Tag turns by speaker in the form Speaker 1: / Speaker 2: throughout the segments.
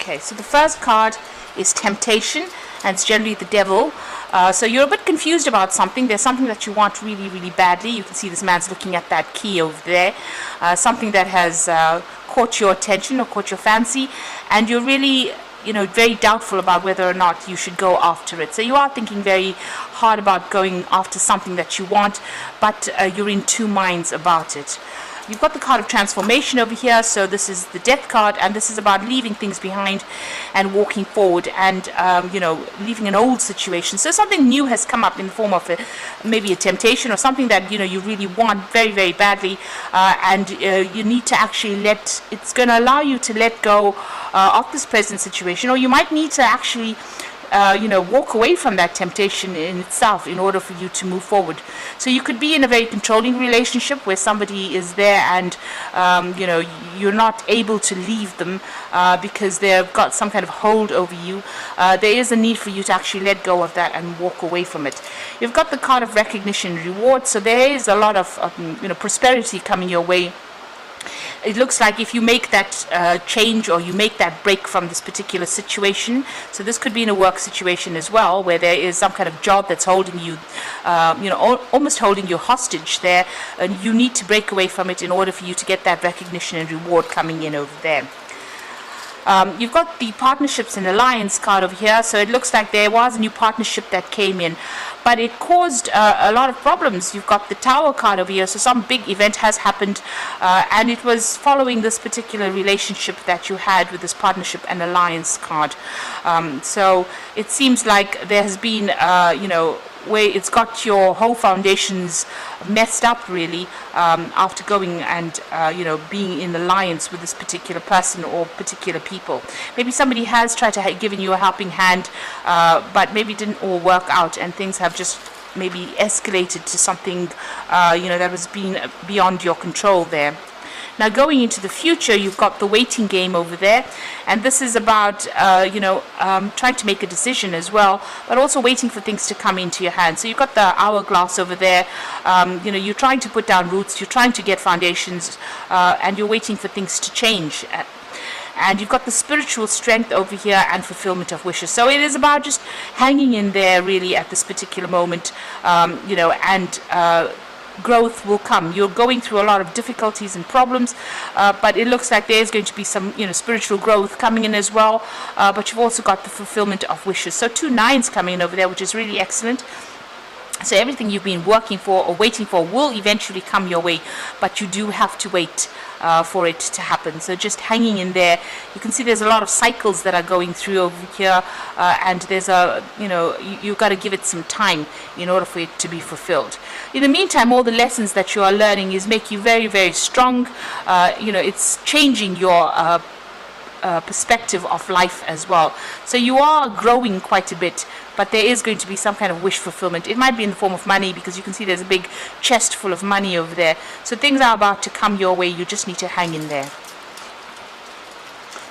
Speaker 1: Okay, so the first card is temptation, and it's generally the devil. So you're a bit confused about something. There's something that you want really, really badly. You can see this man's looking at that key over there. Something that has caught your attention or caught your fancy, and you're really, very doubtful about whether or not you should go after it. So you are thinking very hard about going after something that you want, but you're in two minds about it. You've got the card of transformation over here, so this is the death card, and this is about leaving things behind and walking forward and, leaving an old situation. So something new has come up in the form of maybe a temptation or something that, you really want very, very badly, and you need to actually it's going to allow you to let go of this present situation, or you might need to actually walk away from that temptation in itself in order for you to move forward. So you could be in a very controlling relationship where somebody is there and, you're not able to leave them because they've got some kind of hold over you. There is a need for you to actually let go of that and walk away from it. You've got the card of recognition and reward, so there is a lot of, prosperity coming your way. It looks like if you make that change, or you make that break from this particular situation, so this could be in a work situation as well, where there is some kind of job that's holding you, almost holding you hostage there, and you need to break away from it in order for you to get that recognition and reward coming in over there. You've got the partnerships and alliance card over here, so it looks like there was a new partnership that came in, but it caused a lot of problems. You've got the Tower card over here, so some big event has happened, and it was following this particular relationship that you had with this partnership and alliance card. So it seems like there has been, where it's got your whole foundations messed up really, after going and being in alliance with this particular person or particular people. Maybe somebody has tried to given you a helping hand, but maybe didn't all work out, and things have just maybe escalated to something that was beyond your control there. Now going into the future, you've got the waiting game over there, and this is about trying to make a decision as well, but also waiting for things to come into your hand. So you've got the hourglass over there. You're trying to put down roots, you're trying to get foundations, and you're waiting for things to change. And you've got the spiritual strength over here and fulfillment of wishes. So it is about just hanging in there really at this particular moment, and growth will come. You're going through a lot of difficulties and problems, but it looks like there's going to be some spiritual growth coming in as well, but you've also got the fulfillment of wishes. So 2 9s coming in over there, which is really excellent. So everything you've been working for or waiting for will eventually come your way, but you do have to wait for it to happen. So just hanging in there. You can see there's a lot of cycles that are going through over here, and there's you've got to give it some time in order for it to be fulfilled. In the meantime, all the lessons that you are learning is make you very, very strong. It's changing your perspective of life as well. So you are growing quite a bit, but there is going to be some kind of wish fulfillment. It might be in the form of money, because you can see there's a big chest full of money over there. So things are about to come your way. You just need to hang in there.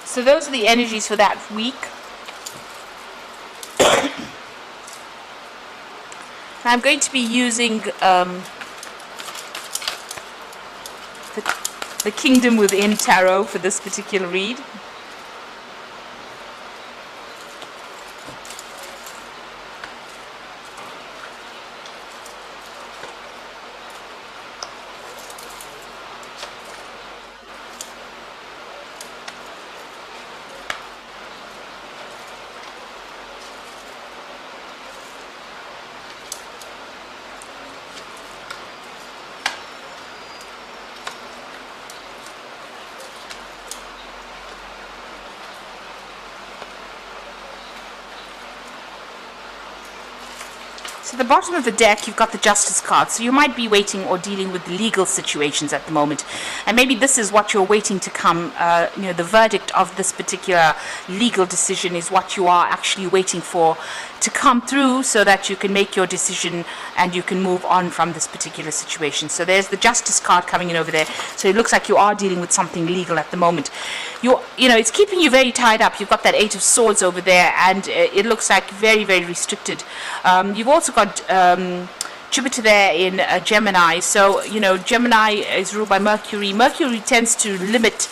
Speaker 1: So those are the energies for that week. I'm going to be using the Kingdom Within Tarot for this particular read. So at the bottom of the deck, you've got the Justice card. So you might be waiting or dealing with legal situations at the moment. And maybe this is what you're waiting to come, the verdict of this particular legal decision is what you are actually waiting for to come through, so that you can make your decision and you can move on from this particular situation. So there's the Justice card coming in over there. So it looks like you are dealing with something legal at the moment. It's keeping you very tied up. You've got that 8 of Swords over there, and it looks like very, very restricted. You've also got Jupiter there in Gemini. So, Gemini is ruled by Mercury. Mercury tends to limit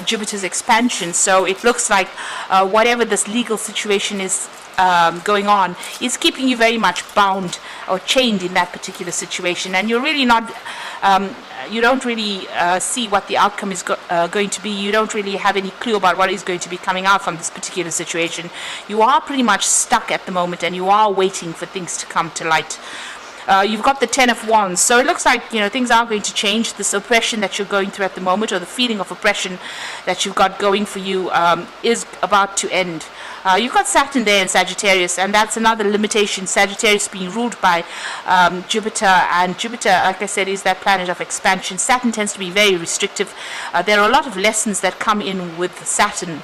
Speaker 1: Jupiter's expansion. So it looks like whatever this legal situation is going on is keeping you very much bound or chained in that particular situation. And you're really not, you don't really see what the outcome is going to be. You don't really have any clue about what is going to be coming out from this particular situation. You are pretty much stuck at the moment, and you are waiting for things to come to light. You've got the Ten of Wands, so it looks like things are going to change. This oppression that you're going through at the moment, or the feeling of oppression that you've got going for you, is about to end. You've got Saturn there in Sagittarius, and that's another limitation. Sagittarius being ruled by Jupiter, and Jupiter, like I said, is that planet of expansion. Saturn tends to be very restrictive. There are a lot of lessons that come in with Saturn.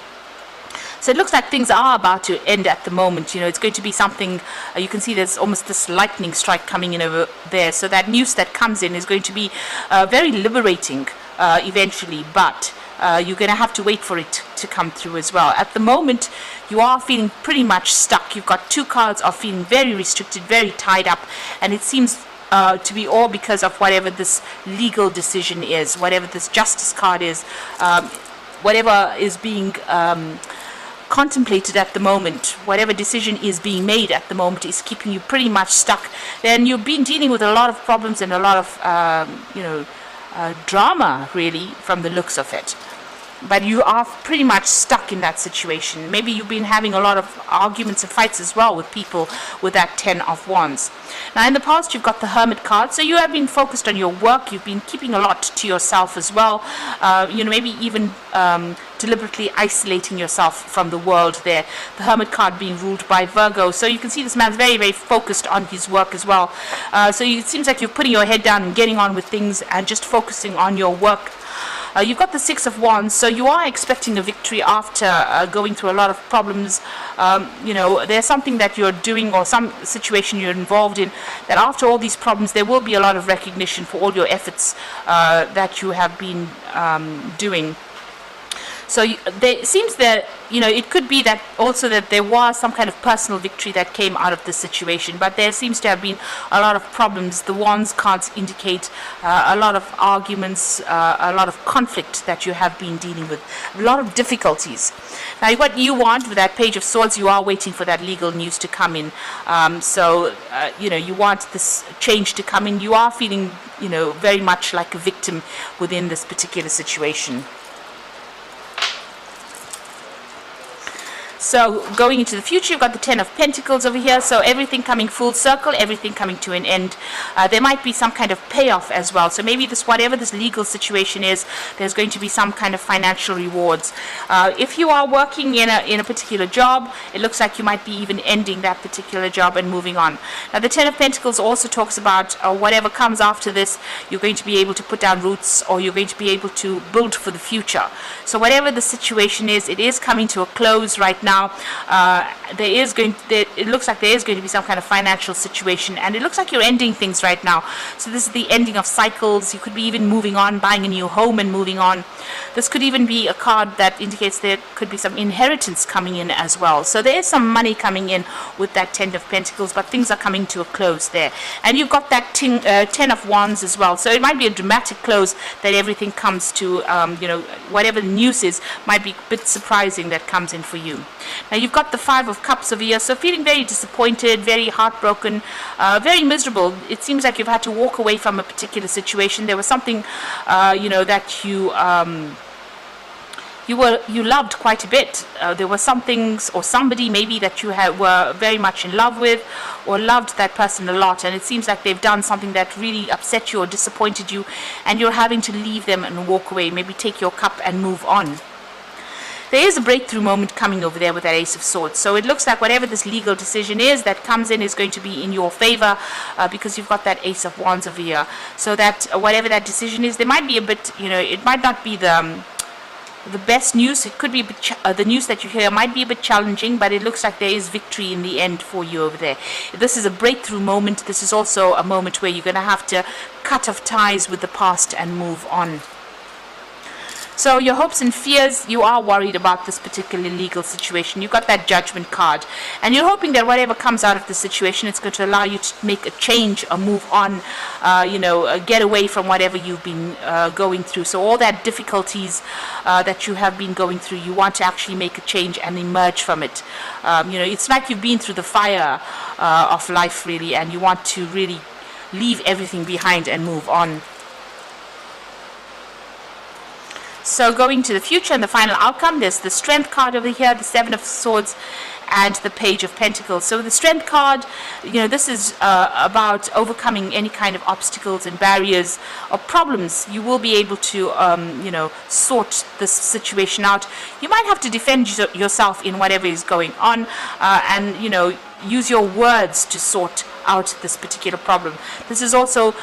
Speaker 1: So it looks like things are about to end at the moment. It's going to be something, you can see there's almost this lightning strike coming in over there. So that news that comes in is going to be very liberating eventually, but you're going to have to wait for it to come through as well. At the moment, you are feeling pretty much stuck. You've got two cards of feeling very restricted, very tied up, and it seems to be all because of whatever this legal decision is, whatever this justice card is, whatever is being contemplated at the moment, whatever decision is being made at the moment is keeping you pretty much stuck. Then you've been dealing with a lot of problems and a lot of drama, really, from the looks of it. But you are pretty much stuck in that situation. Maybe you've been having a lot of arguments and fights as well with people with that Ten of Wands. Now, in the past, you've got the Hermit card. So you have been focused on your work. You've been keeping a lot to yourself as well. Maybe even deliberately isolating yourself from the world there. The Hermit card being ruled by Virgo. So you can see this man's very, very focused on his work as well. So it seems like you're putting your head down and getting on with things and just focusing on your work. You've got the Six of Wands, so you are expecting a victory after going through a lot of problems. There's something that you're doing or some situation you're involved in, that after all these problems there will be a lot of recognition for all your efforts that you have been doing. So it seems that, it could be that also that there was some kind of personal victory that came out of this situation, but there seems to have been a lot of problems. The Wands cards indicate a lot of arguments, a lot of conflict that you have been dealing with, a lot of difficulties. Now, what you want with that Page of Swords, you are waiting for that legal news to come in. You want this change to come in. You are feeling, very much like a victim within this particular situation. So going into the future, you've got the Ten of Pentacles over here. So everything coming full circle, everything coming to an end. There might be some kind of payoff as well. So maybe whatever this legal situation is, there's going to be some kind of financial rewards. If you are working in a particular job, it looks like you might be even ending that particular job and moving on. Now, the Ten of Pentacles also talks about whatever comes after this, you're going to be able to put down roots, or you're going to be able to build for the future. So whatever the situation is, it is coming to a close right now. It looks like there is going to be some kind of financial situation, and it looks like you're ending things right now. So this is the ending of cycles. You could be even moving on, buying a new home and moving on. This could even be a card that indicates there could be some inheritance coming in as well. So there is some money coming in with that Ten of Pentacles, but things are coming to a close there. And you've got that Ten of Wands as well. So it might be a dramatic close that everything comes to, whatever the news is, might be a bit surprising that comes in for you. Now, you've got the Five of Cups over here, so feeling very disappointed, very heartbroken, very miserable. It seems like you've had to walk away from a particular situation. There was something, that you loved quite a bit. There were some things or somebody maybe that you were very much in love with, or loved that person a lot, and it seems like they've done something that really upset you or disappointed you, and you're having to leave them and walk away, maybe take your cup and move on. There is a breakthrough moment coming over there with that Ace of Swords. So it looks like whatever this legal decision is that comes in is going to be in your favor, because you've got that Ace of Wands over here. So that whatever that decision is, there might be a bit, it might not be the best news. It could be a bit the news that you hear might be a bit challenging, but it looks like there is victory in the end for you over there. This is a breakthrough moment. This is also a moment where you're going to have to cut off ties with the past and move on. So your hopes and fears, you are worried about this particular legal situation. You've got that Judgment card, and you're hoping that whatever comes out of the situation, it's going to allow you to make a change or move on, get away from whatever you've been going through. So all that difficulties that you have been going through, you want to actually make a change and emerge from it. It's like you've been through the fire of life, really, and you want to really leave everything behind and move on. So going to the future and the final outcome, there's the Strength card over here, the Seven of Swords, and the Page of Pentacles. So the Strength card, this is about overcoming any kind of obstacles and barriers or problems. You will be able to, sort this situation out. You might have to defend yourself in whatever is going on, and, use your words to sort out this particular problem. This is also,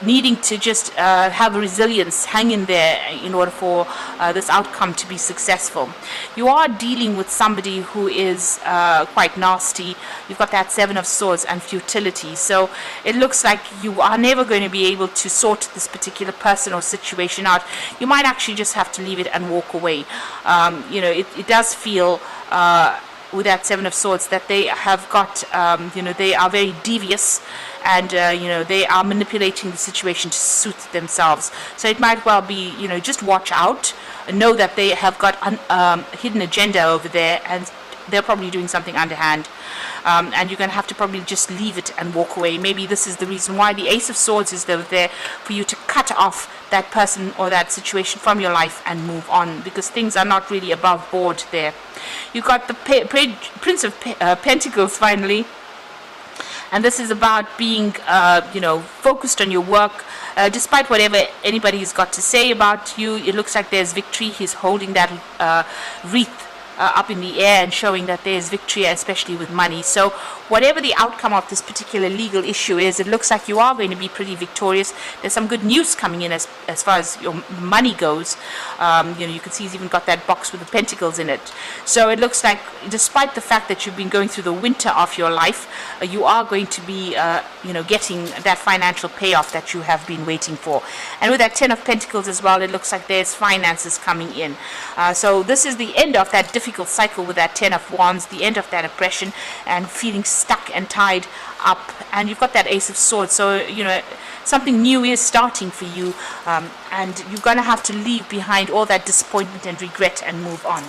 Speaker 1: needing to just have resilience, hang in there in order for this outcome to be successful. You are dealing with somebody who is quite nasty. You've got that Seven of Swords and futility. So it looks like you are never going to be able to sort this particular person or situation out. You might actually just have to leave it and walk away. It does feel with that Seven of Swords that they have got, they are very devious, and they are manipulating the situation to suit themselves. So it might well be, just watch out, know that they have got hidden agenda over there, and they're probably doing something underhand, and you're going to have to probably just leave it and walk away. Maybe this is the reason why the Ace of Swords is there for you to cut off that person or that situation from your life and move on, because things are not really above board there. You've got the Prince of Pentacles finally, and this is about being focused on your work. Despite whatever anybody's got to say about you, it looks like there's victory. He's holding that wreath up in the air and showing that there's victory, especially with money. So whatever the outcome of this particular legal issue is, it looks like you are going to be pretty victorious. There's some good news coming in as far as your money goes. You can see he's even got that box with the pentacles in it. So it looks like, despite the fact that you've been going through the winter of your life, you are going to be getting that financial payoff that you have been waiting for. And with that Ten of Pentacles as well, it looks like there's finances coming in. So this is the end of that difficult cycle with that Ten of Wands, the end of that oppression and feeling stuck and tied up. And you've got that Ace of Swords, so something new is starting for you, and you're going to have to leave behind all that disappointment and regret and move on.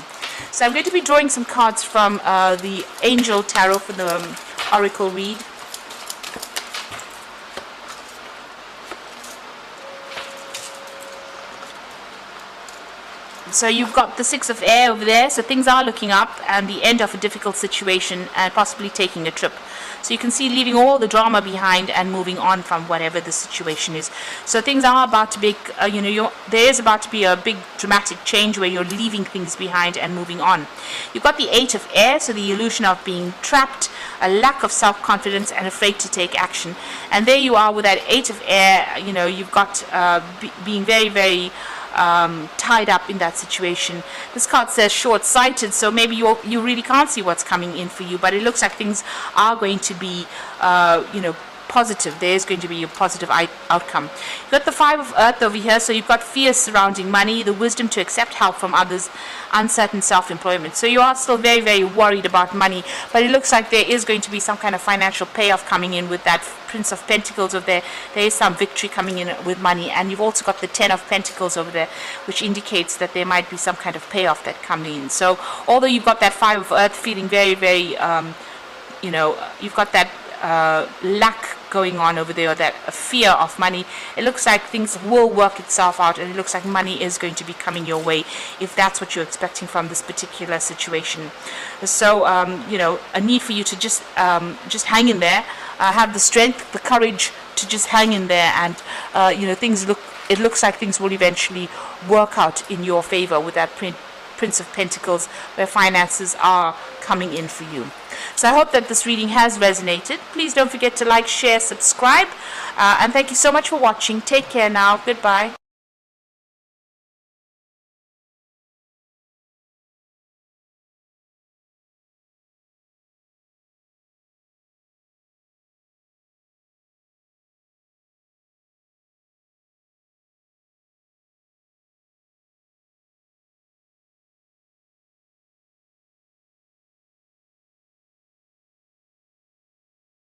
Speaker 1: So I'm going to be drawing some cards from the Angel Tarot for the Oracle read. So you've got the Six of Air over there, so things are looking up, and the end of a difficult situation, and possibly taking a trip. So you can see leaving all the drama behind and moving on from whatever the situation is. So things are about to be, there is about to be a big dramatic change where you're leaving things behind and moving on. You've got the Eight of Air, so the illusion of being trapped, a lack of self-confidence, and afraid to take action. And there you are with that Eight of Air. You've got being very, very tied up in that situation. This card says short-sighted, so maybe you really can't see what's coming in for you, but it looks like things are going to be positive. There's going to be a positive outcome. You've got the Five of Earth over here, so you've got fears surrounding money, the wisdom to accept help from others, uncertain self-employment. So you are still very, very worried about money, but it looks like there is going to be some kind of financial payoff coming in with that Prince of Pentacles over there. There is some victory coming in with money, and you've also got the Ten of Pentacles over there, which indicates that there might be some kind of payoff that comes in. So although you've got that Five of Earth feeling very, very, you've got that lack going on over there, or that fear of money, it looks like things will work itself out, and it looks like money is going to be coming your way if that's what you're expecting from this particular situation. So a need for you to just hang in there, have the strength, the courage to just hang in there, and it looks like things will eventually work out in your favor with that Prince of Pentacles, where finances are coming in for you. So I hope that this reading has resonated. Please don't forget to like, share, subscribe, and thank you so much for watching. Take care now. Goodbye.